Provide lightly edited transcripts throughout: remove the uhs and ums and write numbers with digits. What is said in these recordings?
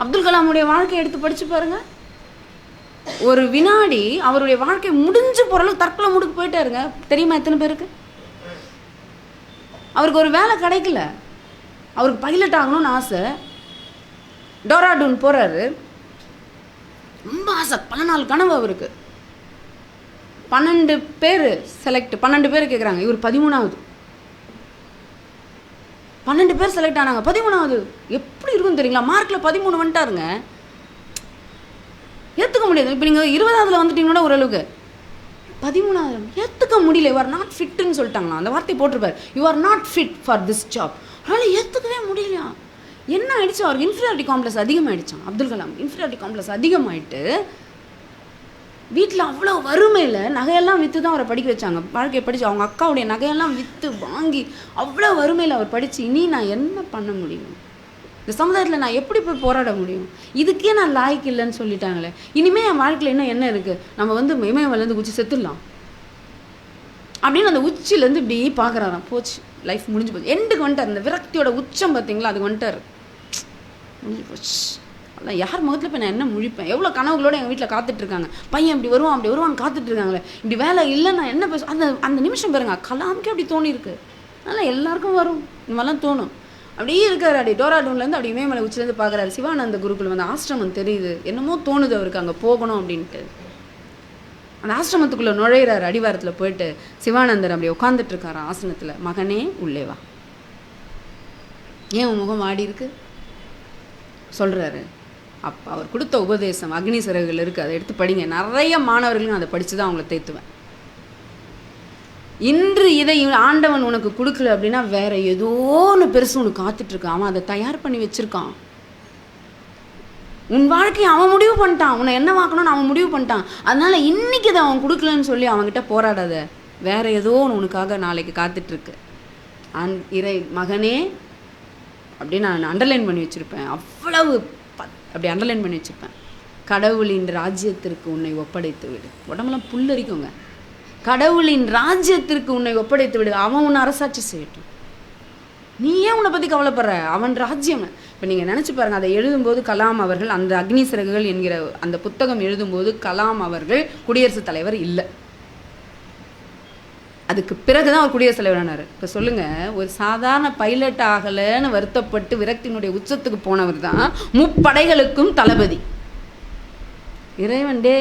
அப்துல் கலாமுடைய வாழ்க்கையை எடுத்து படித்து பாருங்கள். ஒரு வினாடி அவருடைய வாழ்க்கை முடிஞ்சு போகிறளவுக்கு தற்கொலை முடுக்கு போயிட்டாருங்க. தெரியுமா எத்தனை பேருக்கு? அவருக்கு ஒரு வேலை கிடைக்கல, அவருக்கு பைலட் ஆகணும்னு ஆசை. டோராடூன் போகிறாரு, ரொம்ப ஆசை, பல நாள் கனவு அவருக்கு. 12 பேர் செலக்ட், 12 பேர் கேட்குறாங்க, இவர் 13வது. 12 பேர் செலக்ட் ஆனாங்க, 13வது. எப்படி இருக்கும் தெரியுங்களா? மார்க்கில் 13 வந்துட்டாருங்க. ஏற்றுக்க முடியாது. இப்போ நீங்கள் 20ஆவதுல வந்துட்டீங்கன்னா ஓரளவுக்கு, 13வது ஏற்றுக்க முடியல. யூ ஆர் நாட் ஃபிட்டுன்னு சொல்லிட்டாங்களா, அந்த வார்த்தை போட்டிருப்பார், you are not fit for this job. அதனால் ஏற்றுக்கவே முடியலையா? என்ன ஆயிடுச்சு? அவருக்கு இன்ஃபீரியாரிட்டி காம்ப்ளெக்ஸ் அதிகமாகிடுச்சான். அப்துல் கலாம் இன்ஃபீரியாரிட்டி காம்ப்ளெக்ஸ் அதிகமாகிட்டு வீட்டில் அவ்வளோ வறுமையில் நகையெல்லாம் விற்று தான் அவரை படிக்க வச்சாங்க. வாழ்க்கையை படித்து அவங்க அக்காவுடைய நகையெல்லாம் விற்று வாங்கி அவ்வளோ வறுமையில் அவர் படித்து, இனி நான் என்ன பண்ண முடியும், இந்த சமுதாயத்தில் நான் எப்படி போய் போராட முடியும், இதுக்கே நான் லாய்க்கு இல்லைன்னு சொல்லிட்டாங்களே, இனிமேல் என் வாழ்க்கையில் இன்னும் என்ன இருக்குது, நம்ம வந்து இமயமலேருந்து குச்சி செத்துடலாம் அப்படின்னு அந்த உச்சிலேருந்து இப்படி பார்க்குறாராம். போச்சு, லைஃப் முடிஞ்சு போச்சு, எண்டுக்கு வந்துட்டார். அந்த விரக்தியோட உச்சம் பார்த்தீங்களா, அது வந்துட்டார். முடிஞ்சு போச்சு. அதான் யார் முகத்தில் போய் நான் என்ன முழிப்பேன்? எவ்வளோ கனவுகளோடு எங்கள் வீட்டில் காத்துட்ருக்காங்க, பையன் இப்படி வருவான் அப்படி வருவான் காத்துட்ருக்காங்களே, இப்படி வேலை இல்லை நான் என்ன பேசுவேன்? அந்த நிமிஷம் பாருங்க, கலாமுக்கே அப்படி தோணியிருக்கு. அதனால் எல்லாருக்கும் வரும், இந்த மாதிரிலாம் தோணும். அப்படியே இருக்காரு. அப்படி டோராடூன்லேருந்து அப்படி இமயமலை உச்சிலேருந்து பார்க்குறாரு. சிவானந்த குருகுலம் வந்து ஆசிரமம் தெரியுது, என்னமோ தோணுது அவருக்கு அங்கே போகணும் அப்படின்ட்டு. அந்த ஆசிரமத்துக்குள்ளே நுழையிறாரு. அடிவாரத்தில் போயிட்டு சிவானந்தர் அப்படி உட்காந்துட்ருக்காரு ஆசனத்தில். மகனே உள்ளே வா. ஏன் உன் முகம் வாடி இருக்கு சொல்கிறாரு. அப்போ அவர் கொடுத்த உபதேசம் அக்னி சிறகுகள் இருக்குது, அதை எடுத்து படிங்க. நிறைய மாணவர்களும் அதை படித்து தான் அவங்கள தேத்துவேன். இன்று இதை ஆண்டவன் உனக்கு கொடுக்கல அப்படின்னா வேற ஏதோ ஒன்று பெருசு உனக்கு காத்துட்ருக்கான். அவன் அதை தயார் பண்ணி வச்சுருக்கான். உன் வாழ்க்கையை அவன் முடிவு பண்ணிட்டான், உன்னை என்ன வாக்கணும்னு அவன் முடிவு பண்ணிட்டான். அதனால இன்னைக்கு இதை அவன் கொடுக்கலன்னு சொல்லி அவன்கிட்ட போராடாத. வேற ஏதோ ஒன்று உனக்காக நாளைக்கு காத்துட்ருக்கு. இறை மகனே அப்படின்னு நான் அண்டர்லைன் பண்ணி வச்சுருப்பேன். அவ்வளவு அப்படி அண்டர்லைன் பண்ணி வச்சுருப்பேன். கடவுளின் ராஜ்யத்திற்கு உன்னை ஒப்படைத்து விடு. உடம்பெல்லாம் புல்லரிக்குங்க. கடவுளின் ராஜ்யத்திற்கு உன்னை ஒப்படைத்து விடு, அவன் உன்னை அரசாட்சி செய்யட்டும். நீ ஏன் உன்னை பற்றி கவலைப்படுற? அவன் ராஜ்யம். இப்போ நீங்கள் நினச்சி பாருங்கள், அதை எழுதும்போது கலாம் அவர்கள், அந்த அக்னி சிறகுகள் என்கிற அந்த புத்தகம் எழுதும்போது கலாம் அவர்கள் குடியரசுத் தலைவர் இல்லை. அதுக்கு பிறகு தான் அவர் குடியரசுத் தலைவர் ஆனார். இப்போ சொல்லுங்கள், ஒரு சாதாரண பைலட் ஆகலைன்னு வருத்தப்பட்டு விரக்தியினுடைய உச்சத்துக்கு போனவர் தான் முப்படைகளுக்கும் தளபதி. இறைவன் டே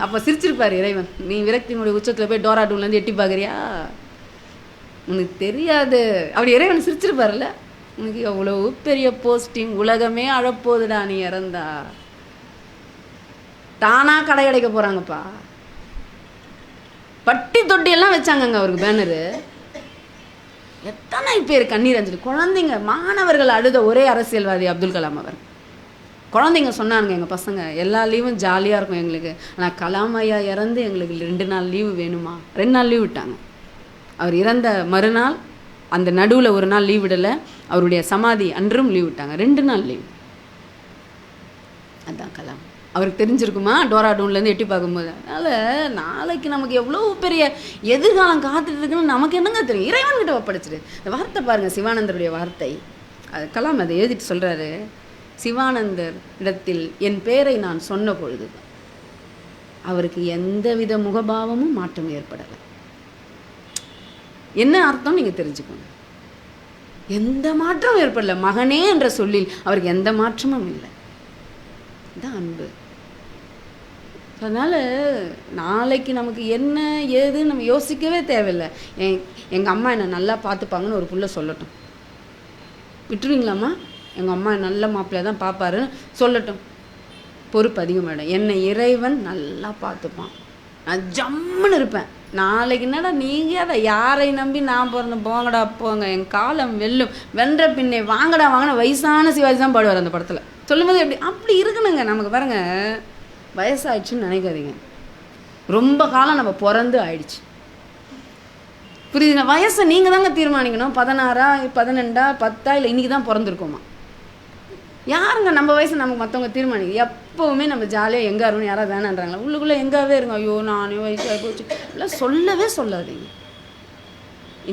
அப்போ சிரிச்சிருப்பார் இறைவன். நீ விரக்தியினுடைய உச்சத்தில் போய் டோராடூன்லேருந்து எட்டி பார்க்குறியா, உனக்கு தெரியாது. அப்படி இறைவன் சிரிச்சிருப்பார்ல, உனக்கு எவ்வளோ பெரிய போஸ்டிங், உலகமே அழப்போகுதுடா நீ இறந்தா. தானாக கடை கிடைக்க போகிறாங்கப்பா. பட்டி தொட்டியெல்லாம் வச்சாங்கங்க அவருக்கு பேனரு. எத்தனை பேர் கண்ணீர் அஞ்சலி, குழந்தைங்க மாணவர்கள் அழுத ஒரே அரசியல்வாதி அப்துல் கலாம் அவர். குழந்தைங்க சொன்னாங்க, எங்கள் பசங்க எல்லா லீவும் ஜாலியாக இருக்கும் எங்களுக்கு, ஆனால் கலாம் ஐயா இறந்து எங்களுக்கு 2 நாள் லீவு வேணுமா. 2 நாள் லீவ் விட்டாங்க. அவர் இறந்த மறுநாள் அந்த நடுவில் ஒரு நாள் லீவ் விடலை, அவருடைய சமாதி அன்றும் லீவ் விட்டாங்க. 2 நாள் லீவ். அதுதான் கலாம். அவருக்கு தெரிஞ்சிருக்குமா டோராடூன்லேருந்து எட்டி பார்க்கும்போது. அதனால் நாளைக்கு நமக்கு எவ்வளோ பெரிய எதிர்காலம் காத்துட்டு இருக்குன்னு நமக்கு என்னங்க தெரியும்? இறைவன்கிட்ட ஒப்படைச்சிடு. இந்த வார்த்தை பாருங்கள், சிவானந்தருடைய வார்த்தை. அது கலாம் அதை எழுதிட்டு சொல்கிறாரு. சிவானந்தர் இடத்தில் என் பேரை நான் சொன்ன பொழுது அவருக்கு எந்தவித முகபாவமும் மாற்றம் ஏற்படலை. என்ன அர்த்தம் நீங்கள் தெரிஞ்சுக்கோங்க. எந்த மாற்றமும் ஏற்படலை. மகனே என்ற சொல்லில் அவருக்கு எந்த மாற்றமும் இல்லை. இதுதான் அன்பு. அதனால் நாளைக்கு நமக்கு என்ன ஏதுன்னு நம்ம யோசிக்கவே தேவையில்லை. எங்கள் அம்மா என்னை நல்லா பார்த்துப்பாங்கன்னு ஒரு புள்ள சொல்லட்டும், விட்டுருவீங்களாம்மா? எங்கள் அம்மா நல்ல மாப்பிள்ளையாக தான் பார்ப்பாருன்னு சொல்லட்டும், பொறுப்பு அதிகமாகிடும். என்னை இறைவன் நல்லா பார்த்துப்பான், நான் ஜம்முன்னு இருப்பேன். நாளைக்கு என்னடா நீங்கள் அதை யாரை நம்பி நான் பிறந்த, போங்கடா போங்க, என் காலம் வெல்லும், வென்ற பின்னே வாங்கடா வாங்கின வயசான சிவாஜி தான் பாடுவார் அந்த படத்தில். சொல்லும்போது எப்படி அப்படி இருக்கணுங்க. நமக்கு பாருங்கள், வயசாகிடுச்சுன்னு நினைக்காதீங்க. ரொம்ப காலம் நம்ம பிறந்து ஆயிடுச்சு, புரியுதுங்க? வயசை நீங்கள் தாங்க தீர்மானிக்கணும். 16, 12, 10 இல்லை இன்றைக்கி தான் பிறந்திருக்கோமா? யாருங்க நம்ம வயசு நமக்கு மற்றவங்க தீர்மானிக்க? எப்போவுமே நம்ம ஜாலியாக எங்கே இருன்னு யாராவது வேணான்றாங்களா? உள்ளுக்குள்ளே எங்காவே இருங்க. ஐயோ நானே வயசாகி போச்சு இல்லை சொல்லவே சொல்லாதீங்க.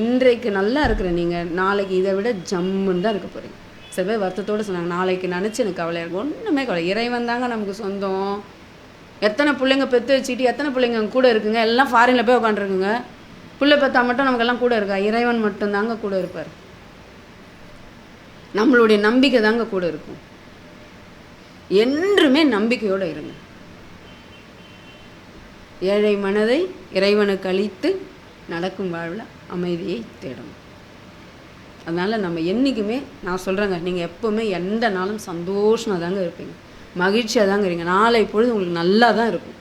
இன்றைக்கு நல்லா இருக்கிற நீங்கள் நாளைக்கு இதை விட ஜம்முன்னு தான் இருக்க போகிறீங்க. சில பேர் வருத்தத்தோடு சொன்னாங்க, நாளைக்கு நினச்சி எனக்கு கவலையாக இருக்கும். ஒன்றுமே கவலை, இறைவன் தாங்க நமக்கு சொந்தம். எத்தனை பிள்ளைங்க பெற்று வச்சுக்கிட்டு எத்தனை பிள்ளைங்க அங்கே கூட இருக்குங்க, எல்லாம் ஃபாரினில் போய் உட்காந்துருக்குங்க. பிள்ளை பெற்றா மட்டும் நமக்கெல்லாம் கூட இருக்கா? இறைவன் மட்டும்தாங்க கூட இருப்பார். நம்மளுடைய நம்பிக்கை தாங்க கூட இருக்கும். என்றுமே நம்பிக்கையோடு இருங்க. ஏழை மனதை இறைவனுக்கு அளித்து நடக்கும் வாழ்வில் அமைதியை தேடணும். அதனால் நம்ம என்றைக்குமே, நான் சொல்கிறேங்க, நீங்கள் எப்போவுமே எந்த நாளும் சந்தோஷமாக தாங்க இருப்பீங்க, மகிழ்ச்சியாக தாங்க இருங்க. நாளை பொழுது உங்களுக்கு நல்லா தான் இருக்கும்.